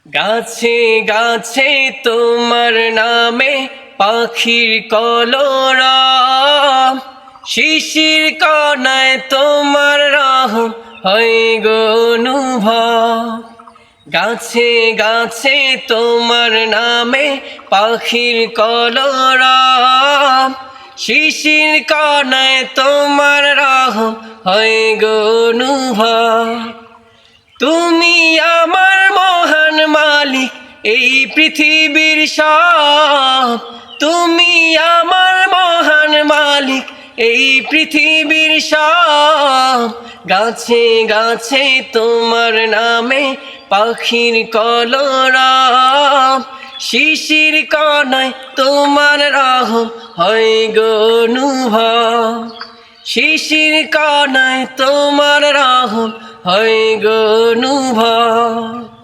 গাছে গাছে তোমার নামে পাখির কলরব, শিশির কণায় তোমার রহম হয় গো অনুভব। গাছে গাছে তোমার নামে পাখির কলরব, শিশির কণায় তোমার রহম হয় গো অনুভব। তুমি আমার মহান মালিক এই পৃথিবীর সব, তুমি আমার মহান মালিক এই পৃথিবীর সব। গাছে গাছে তোমার নামে পাখির কলরব, শিশির কণায় তোমার রহম হয় গো অনুভব। শিশির কণায় তোমার রহম হয় গো অনুভব।